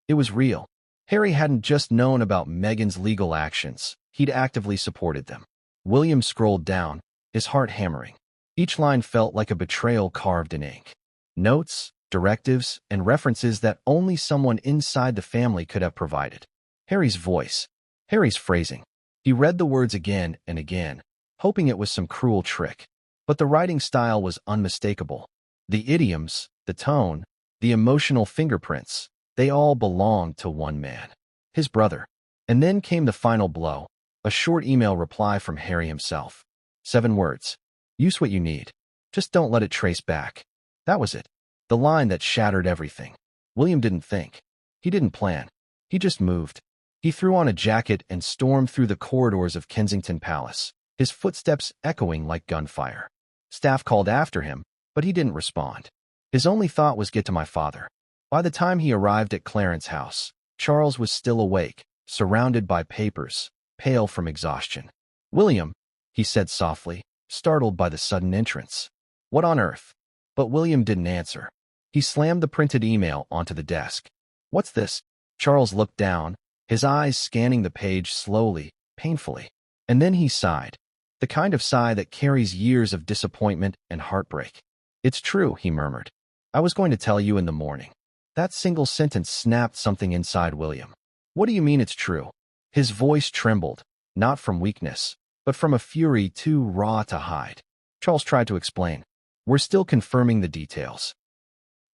It was real. Harry hadn't just known about Meghan's legal actions, he'd actively supported them. William scrolled down, his heart hammering. Each line felt like a betrayal carved in ink. Notes, directives, and references that only someone inside the family could have provided. Harry's voice, Harry's phrasing. He read the words again and again, hoping it was some cruel trick. But the writing style was unmistakable. The idioms, the tone, the emotional fingerprints, they all belonged to one man, his brother. And then came the final blow, a short email reply from Harry himself. 7 words. Use what you need. Just don't let it trace back. That was it. The line that shattered everything. William didn't think. He didn't plan. He just moved. He threw on a jacket and stormed through the corridors of Kensington Palace, his footsteps echoing like gunfire. Staff called after him, but he didn't respond. His only thought was get to my father. By the time he arrived at Clarence House, Charles was still awake, surrounded by papers, pale from exhaustion. "William," he said softly, startled by the sudden entrance. "What on earth?" But William didn't answer. He slammed the printed email onto the desk. "What's this?" Charles looked down, his eyes scanning the page slowly, painfully. And then he sighed, the kind of sigh that carries years of disappointment and heartbreak. "It's true," he murmured. "I was going to tell you in the morning." That single sentence snapped something inside William. "What do you mean it's true?" His voice trembled, not from weakness, but from a fury too raw to hide. Charles tried to explain. "We're still confirming the details.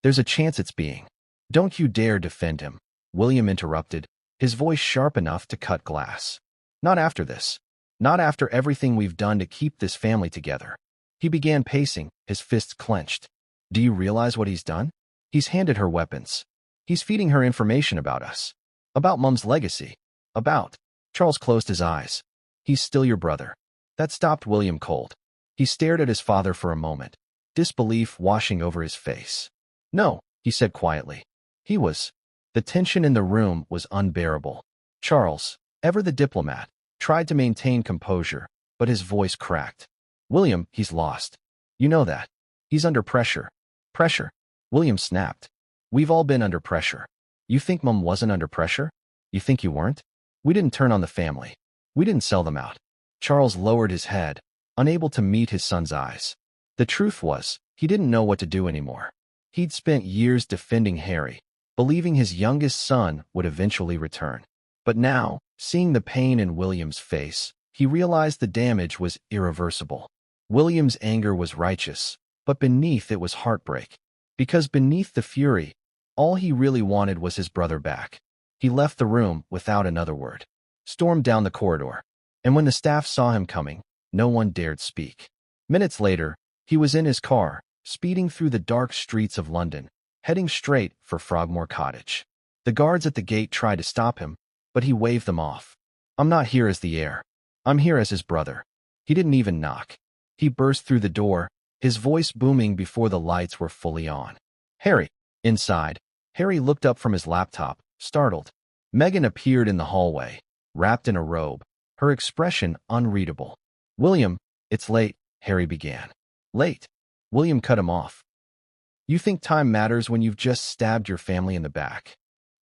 There's a chance it's being." "Don't you dare defend him," William interrupted, his voice sharp enough to cut glass. "Not after this. Not after everything we've done to keep this family together." He began pacing, his fists clenched. "Do you realize what he's done? He's handed her weapons. He's feeding her information about us. About Mum's legacy. About—" Charles closed his eyes. "He's still your brother." That stopped William cold. He stared at his father for a moment, disbelief washing over his face. "No," he said quietly. He was. The tension in the room was unbearable. Charles, ever the diplomat, tried to maintain composure, but his voice cracked. "William, he's lost. You know that. He's under pressure." "Pressure?" William snapped. "We've all been under pressure. You think Mum wasn't under pressure? You think you weren't? We didn't turn on the family. We didn't sell them out." Charles lowered his head, unable to meet his son's eyes. The truth was, he didn't know what to do anymore. He'd spent years defending Harry, believing his youngest son would eventually return. But now, seeing the pain in William's face, he realized the damage was irreversible. William's anger was righteous, but beneath it was heartbreak. Because beneath the fury, all he really wanted was his brother back. He left the room without another word, stormed down the corridor, and when the staff saw him coming, no one dared speak. Minutes later, he was in his car, speeding through the dark streets of London, heading straight for Frogmore Cottage. The guards at the gate tried to stop him, but he waved them off. "I'm not here as the heir. I'm here as his brother." He didn't even knock. He burst through the door, his voice booming before the lights were fully on. "Harry!" Inside, Harry looked up from his laptop, startled. Meghan appeared in the hallway, wrapped in a robe, her expression unreadable. "William, it's late," Harry began. "Late?" William cut him off. "You think time matters when you've just stabbed your family in the back?"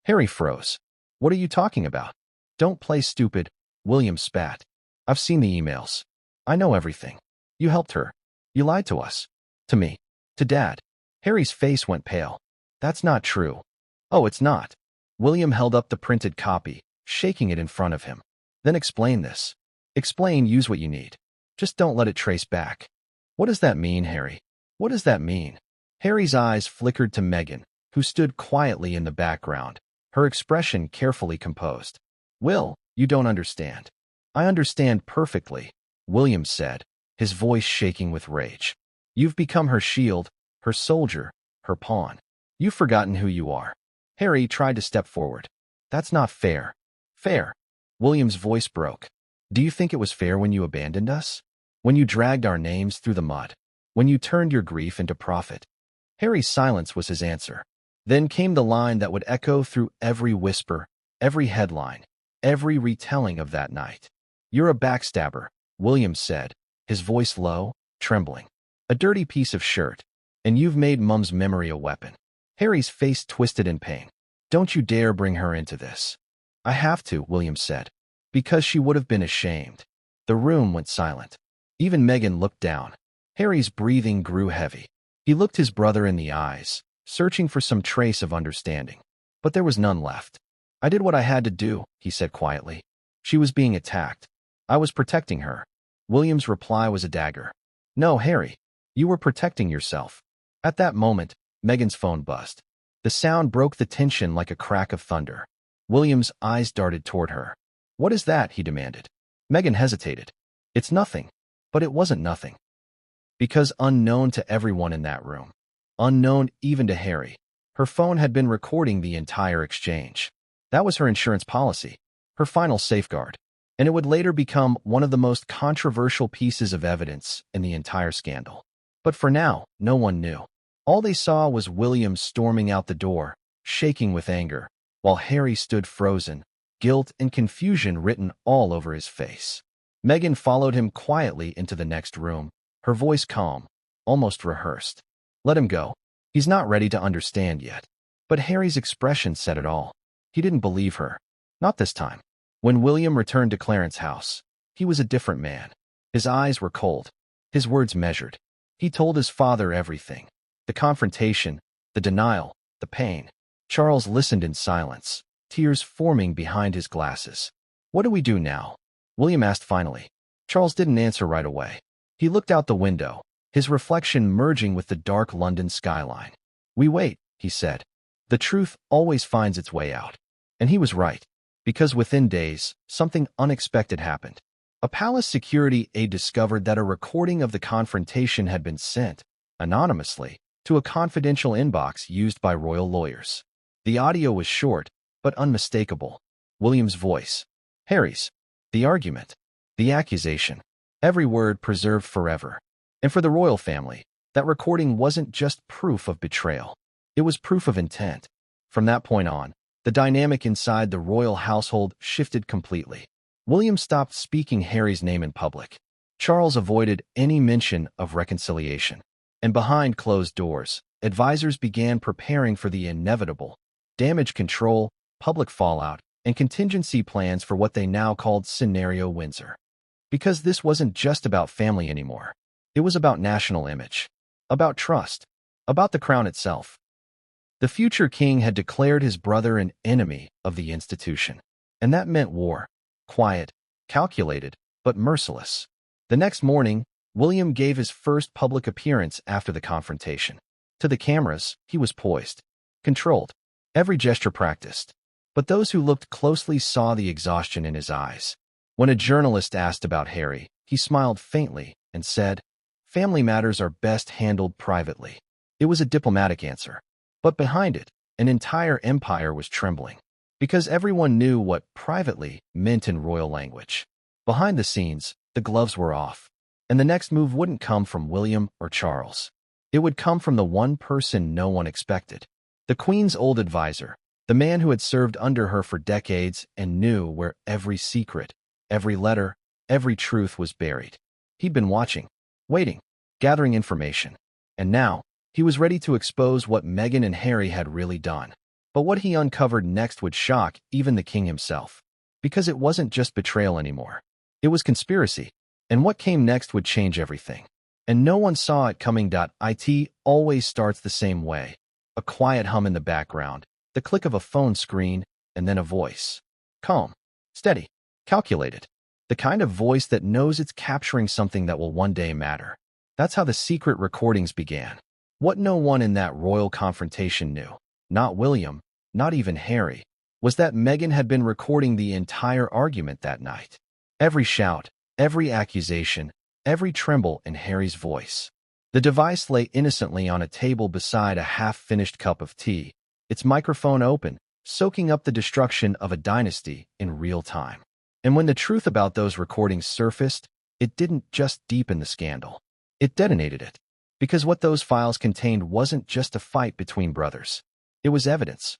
Harry froze. "What are you talking about?" "Don't play stupid," William spat. "I've seen the emails. I know everything. You helped her. You lied to us. To me. To Dad." Harry's face went pale. "That's not true." "Oh, it's not." William held up the printed copy, shaking it in front of him. "Then explain this. Explain, use what you need. Just don't let it trace back." "What does that mean, Harry? What does that mean?" Harry's eyes flickered to Meghan, who stood quietly in the background, her expression carefully composed. "Will, you don't understand." "I understand perfectly," William said, his voice shaking with rage. You've become her shield, her soldier, her pawn. You've forgotten who you are. Harry tried to step forward. That's not fair. Fair. William's voice broke. Do you think it was fair when you abandoned us? When you dragged our names through the mud? When you turned your grief into profit? Harry's silence was his answer. Then came the line that would echo through every whisper, every headline, every retelling of that night. You're a backstabber, William said, his voice low, trembling. A dirty piece of shirt, and you've made Mum's memory a weapon. Harry's face twisted in pain. Don't you dare bring her into this. I have to, William said, because she would have been ashamed. The room went silent. Even Meghan looked down. Harry's breathing grew heavy. He looked his brother in the eyes, searching for some trace of understanding. But there was none left. I did what I had to do, he said quietly. She was being attacked. I was protecting her. William's reply was a dagger. No, Harry. You were protecting yourself. At that moment, Meghan's phone buzzed. The sound broke the tension like a crack of thunder. William's eyes darted toward her. What is that? He demanded. Meghan hesitated. It's nothing. But it wasn't nothing. Because unknown to everyone in that room, unknown even to Harry, her phone had been recording the entire exchange. That was her insurance policy, her final safeguard, and it would later become one of the most controversial pieces of evidence in the entire scandal. But for now, no one knew. All they saw was William storming out the door, shaking with anger, while Harry stood frozen, guilt and confusion written all over his face. Meghan followed him quietly into the next room, her voice calm, almost rehearsed. Let him go. He's not ready to understand yet. But Harry's expression said it all. He didn't believe her. Not this time. When William returned to Clarence's house, he was a different man. His eyes were cold, his words measured. He told his father everything. The confrontation, the denial, the pain. Charles listened in silence, tears forming behind his glasses. What do we do now? William asked finally. Charles didn't answer right away. He looked out the window, his reflection merging with the dark London skyline. We wait, he said. The truth always finds its way out. And he was right, because within days, something unexpected happened. A palace security aide discovered that a recording of the confrontation had been sent, anonymously, to a confidential inbox used by royal lawyers. The audio was short, but unmistakable. William's voice. Harry's. The argument. The accusation. Every word preserved forever. And for the royal family, that recording wasn't just proof of betrayal. It was proof of intent. From that point on, the dynamic inside the royal household shifted completely. William stopped speaking Harry's name in public. Charles avoided any mention of reconciliation. And behind closed doors, advisors began preparing for the inevitable: damage control, public fallout, and contingency plans for what they now called Scenario Windsor. Because this wasn't just about family anymore. It was about national image, about trust, about the crown itself. The future king had declared his brother an enemy of the institution, and that meant war. Quiet, calculated, but merciless. The next morning, William gave his first public appearance after the confrontation. To the cameras, he was poised, controlled, every gesture practiced. But those who looked closely saw the exhaustion in his eyes. When a journalist asked about Harry, he smiled faintly and said, "Family matters are best handled privately." It was a diplomatic answer. But behind it, an entire empire was trembling. Because everyone knew what privately meant in royal language. Behind the scenes, the gloves were off. And the next move wouldn't come from William or Charles. It would come from the one person no one expected. The Queen's old advisor, the man who had served under her for decades and knew where every secret, every letter, every truth was buried. He'd been watching, waiting, gathering information. And now, he was ready to expose what Meghan and Harry had really done. But what he uncovered next would shock even the king himself. Because it wasn't just betrayal anymore. It was conspiracy. And what came next would change everything. And no one saw it coming. It always starts the same way. A quiet hum in the background, the click of a phone screen, and then a voice. Calm, steady, calculated. The kind of voice that knows it's capturing something that will one day matter. That's how the secret recordings began. What no one in that royal confrontation knew, not William, not even Harry, was that Meghan had been recording the entire argument that night. Every shout, every accusation, every tremble in Harry's voice. The device lay innocently on a table beside a half-finished cup of tea, its microphone open, soaking up the destruction of a dynasty in real time. And when the truth about those recordings surfaced, it didn't just deepen the scandal. It detonated it. Because what those files contained wasn't just a fight between brothers. It was evidence.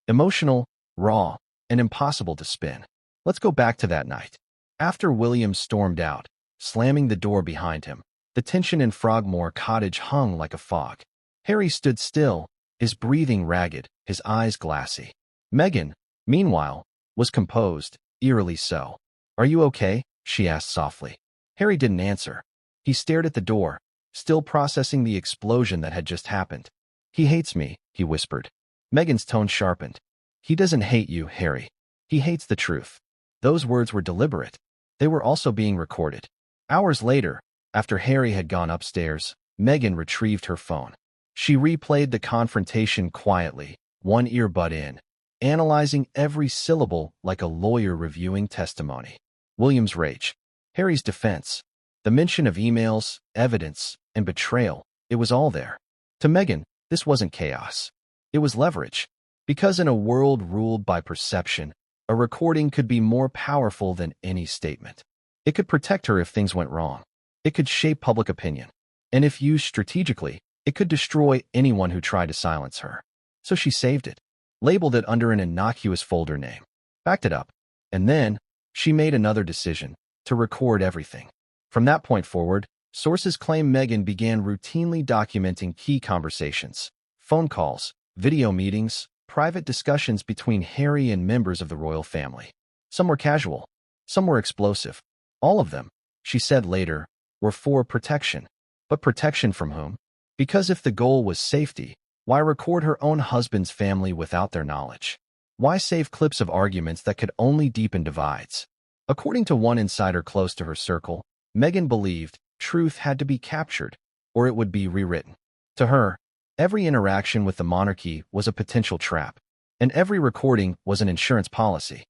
Emotional, raw, and impossible to spin. Let's go back to that night. After William stormed out, slamming the door behind him, the tension in Frogmore Cottage hung like a fog. Harry stood still, his breathing ragged, his eyes glassy. Meghan, meanwhile, was composed, eerily so. "Are you okay?" she asked softly. Harry didn't answer. He stared at the door, still processing the explosion that had just happened. "He hates me," he whispered. Meghan's tone sharpened. "He doesn't hate you, Harry. He hates the truth." Those words were deliberate. They were also being recorded. Hours later, after Harry had gone upstairs, Meghan retrieved her phone. She replayed the confrontation quietly, one earbud in, analyzing every syllable like a lawyer reviewing testimony. William's rage, Harry's defense, the mention of emails, evidence, and betrayal, it was all there. To Meghan, this wasn't chaos. It was leverage. Because in a world ruled by perception, a recording could be more powerful than any statement. It could protect her if things went wrong. It could shape public opinion. And if used strategically, it could destroy anyone who tried to silence her. So she saved it, labeled it under an innocuous folder name, backed it up, and then she made another decision, to record everything. From that point forward, sources claim Meghan began routinely documenting key conversations, phone calls, video meetings, private discussions between Harry and members of the royal family. Some were casual, some were explosive. All of them, she said later, were for protection. But protection from whom? Because if the goal was safety, why record her own husband's family without their knowledge? Why save clips of arguments that could only deepen divides? According to one insider close to her circle, Meghan believed truth had to be captured, or it would be rewritten. To her, every interaction with the monarchy was a potential trap, and every recording was an insurance policy.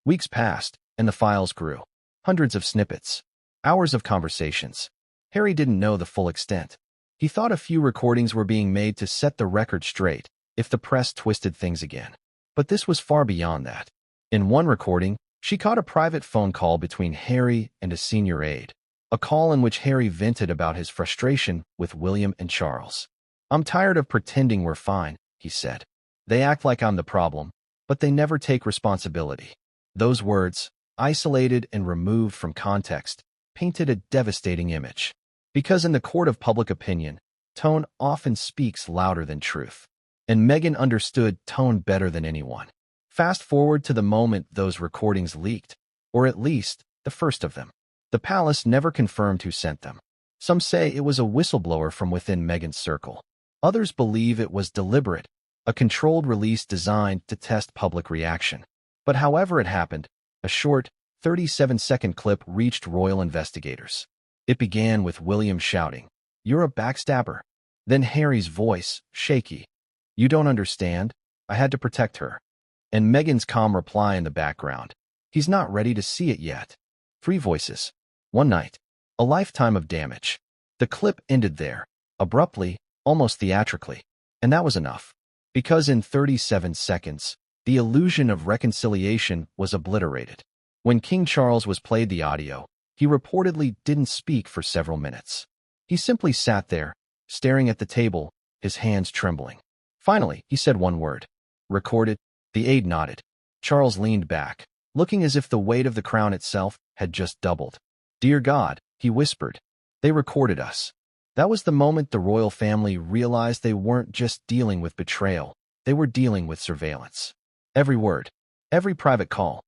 Weeks passed, and the files grew. Hundreds of snippets. Hours of conversations. Harry didn't know the full extent. He thought a few recordings were being made to set the record straight if the press twisted things again. But this was far beyond that. In one recording, she caught a private phone call between Harry and a senior aide, a call in which Harry vented about his frustration with William and Charles. "I'm tired of pretending we're fine," he said. "They act like I'm the problem, but they never take responsibility." Those words, isolated and removed from context, painted a devastating image. Because in the court of public opinion, tone often speaks louder than truth. And Meghan understood tone better than anyone. Fast forward to the moment those recordings leaked, or at least the first of them. The palace never confirmed who sent them. Some say it was a whistleblower from within Meghan's circle. Others believe it was deliberate, a controlled release designed to test public reaction. But however it happened, a short, 37-second clip reached royal investigators. It began with William shouting, "You're a backstabber." Then Harry's voice, shaky, "You don't understand. I had to protect her." And Meghan's calm reply in the background, "He's not ready to see it yet." 3 voices. One night. A lifetime of damage. The clip ended there, abruptly, almost theatrically. And that was enough. Because in 37 seconds, the illusion of reconciliation was obliterated. When King Charles was played the audio, he reportedly didn't speak for several minutes. He simply sat there, staring at the table, his hands trembling. Finally, he said one word. "Recorded." The aide nodded. Charles leaned back, looking as if the weight of the crown itself had just doubled. "Dear God," he whispered, "they recorded us." That was the moment the royal family realized they weren't just dealing with betrayal, they were dealing with surveillance. Every word, every private call,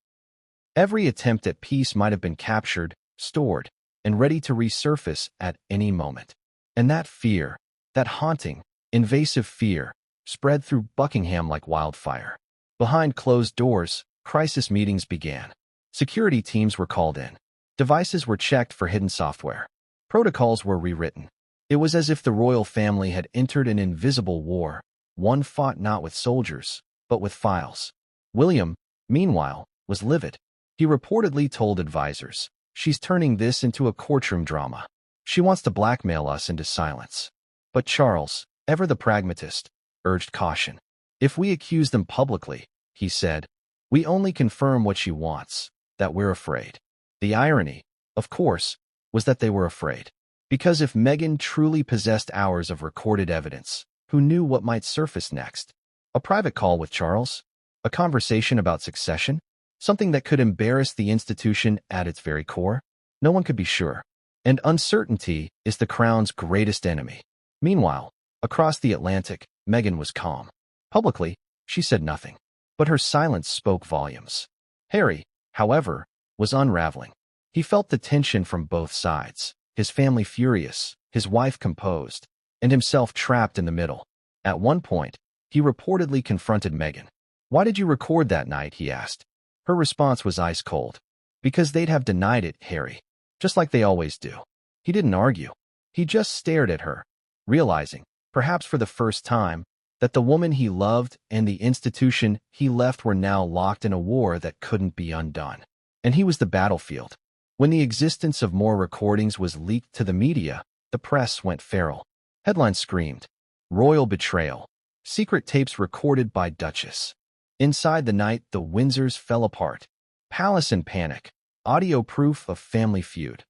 every attempt at peace might have been captured, stored, and ready to resurface at any moment. And that fear, that haunting, invasive fear, spread through Buckingham like wildfire. Behind closed doors, crisis meetings began. Security teams were called in. Devices were checked for hidden software. Protocols were rewritten. It was as if the royal family had entered an invisible war, one fought not with soldiers, but with files. William, meanwhile, was livid. He reportedly told advisors, "She's turning this into a courtroom drama." She wants to blackmail us into silence. But Charles, ever the pragmatist, urged caution. If we accuse them publicly, he said, we only confirm what she wants, that we're afraid. The irony, of course, was that they were afraid. Because if Meghan truly possessed hours of recorded evidence, who knew what might surface next? A private call with Charles? A conversation about succession? Something that could embarrass the institution at its very core? No one could be sure. And uncertainty is the crown's greatest enemy. Meanwhile, across the Atlantic, Meghan was calm. Publicly, she said nothing. But her silence spoke volumes. Harry, however, was unraveling. He felt the tension from both sides, his family furious, his wife composed, and himself trapped in the middle. At one point, he reportedly confronted Meghan. Why did you record that night, he asked. Her response was ice cold. Because they'd have denied it, Harry. Just like they always do. He didn't argue. He just stared at her, realizing, perhaps for the first time, that the woman he loved and the institution he left were now locked in a war that couldn't be undone. And he was the battlefield. When the existence of more recordings was leaked to the media, the press went feral. Headlines screamed, "Royal betrayal. Secret tapes recorded by Duchess." Inside the night, the Windsors fell apart. Palace in panic. Audio proof of family feud.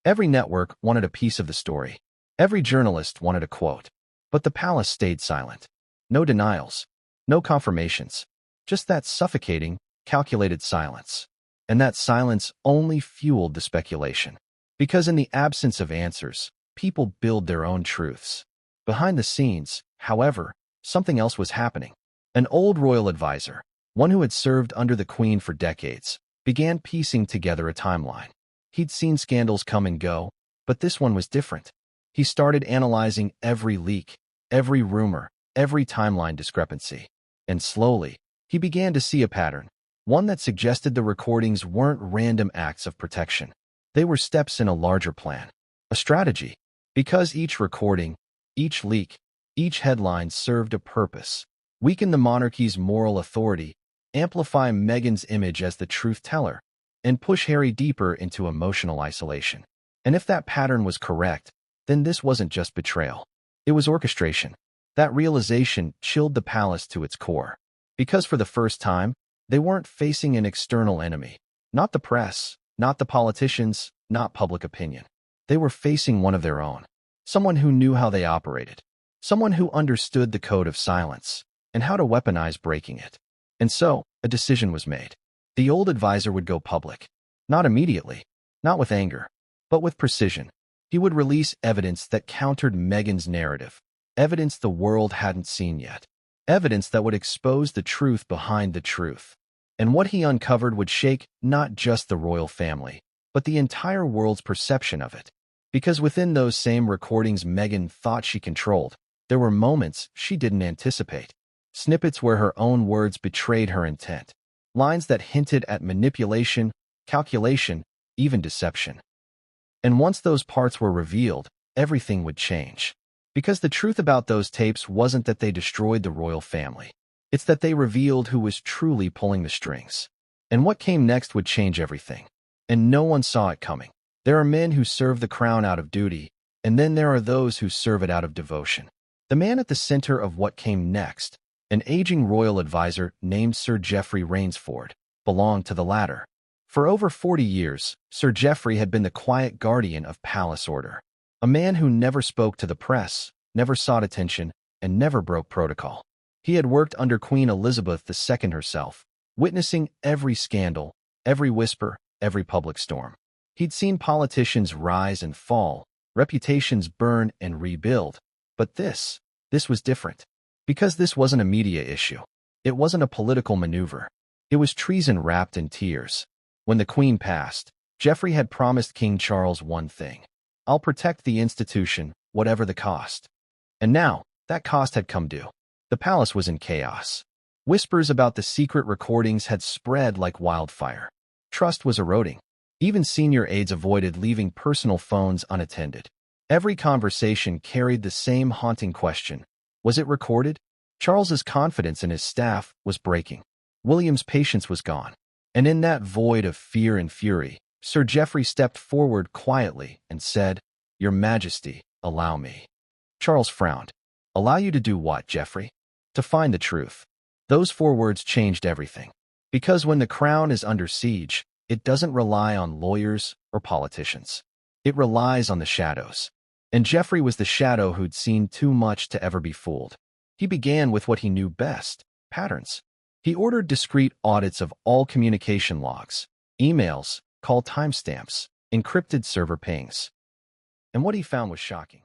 Every network wanted a piece of the story. Every journalist wanted a quote. But the palace stayed silent. No denials. No confirmations. Just that suffocating, calculated silence. And that silence only fueled the speculation. Because in the absence of answers, people build their own truths. Behind the scenes, however, something else was happening. An old royal advisor, one who had served under the Queen for decades, began piecing together a timeline. He'd seen scandals come and go, but this one was different. He started analyzing every leak, every rumor, every timeline discrepancy. And slowly, he began to see a pattern, one that suggested the recordings weren't random acts of protection. They were steps in a larger plan, a strategy. Because each recording, each leak, each headline served a purpose. Weaken the monarchy's moral authority, amplify Meghan's image as the truth teller, and push Harry deeper into emotional isolation. And if that pattern was correct, then this wasn't just betrayal. It was orchestration. That realization chilled the palace to its core. Because for the first time, they weren't facing an external enemy. Not the press, not the politicians, not public opinion. They were facing one of their own. Someone who knew how they operated. Someone who understood the code of silence and how to weaponize breaking it. And so, a decision was made. The old advisor would go public. Not immediately, not with anger, but with precision. He would release evidence that countered Meghan's narrative. Evidence the world hadn't seen yet. Evidence that would expose the truth behind the truth. And what he uncovered would shake not just the royal family, but the entire world's perception of it. Because within those same recordings Meghan thought she controlled, there were moments she didn't anticipate. Snippets where her own words betrayed her intent. Lines that hinted at manipulation, calculation, even deception. And once those parts were revealed, everything would change. Because the truth about those tapes wasn't that they destroyed the royal family. It's that they revealed who was truly pulling the strings. And what came next would change everything. And no one saw it coming. There are men who serve the crown out of duty, and then there are those who serve it out of devotion. The man at the center of what came next, an aging royal advisor named Sir Geoffrey Rainsford, belonged to the latter. For over 40 years, Sir Geoffrey had been the quiet guardian of palace order. A man who never spoke to the press, never sought attention, and never broke protocol. He had worked under Queen Elizabeth II herself, witnessing every scandal, every whisper, every public storm. He'd seen politicians rise and fall, reputations burn and rebuild. But this was different. Because this wasn't a media issue. It wasn't a political maneuver. It was treason wrapped in tears. When the Queen passed, Geoffrey had promised King Charles one thing. I'll protect the institution, whatever the cost. And now, that cost had come due. The palace was in chaos. Whispers about the secret recordings had spread like wildfire. Trust was eroding. Even senior aides avoided leaving personal phones unattended. Every conversation carried the same haunting question. Was it recorded? Charles's confidence in his staff was breaking. William's patience was gone. And in that void of fear and fury, Sir Geoffrey stepped forward quietly and said, Your Majesty, allow me. Charles frowned. Allow you to do what, Geoffrey? To find the truth. Those 4 words changed everything. Because when the crown is under siege, it doesn't rely on lawyers or politicians. It relies on the shadows. And Geoffrey was the shadow who'd seen too much to ever be fooled. He began with what he knew best, patterns. He ordered discreet audits of all communication logs, emails, call timestamps, encrypted server pings. And what he found was shocking.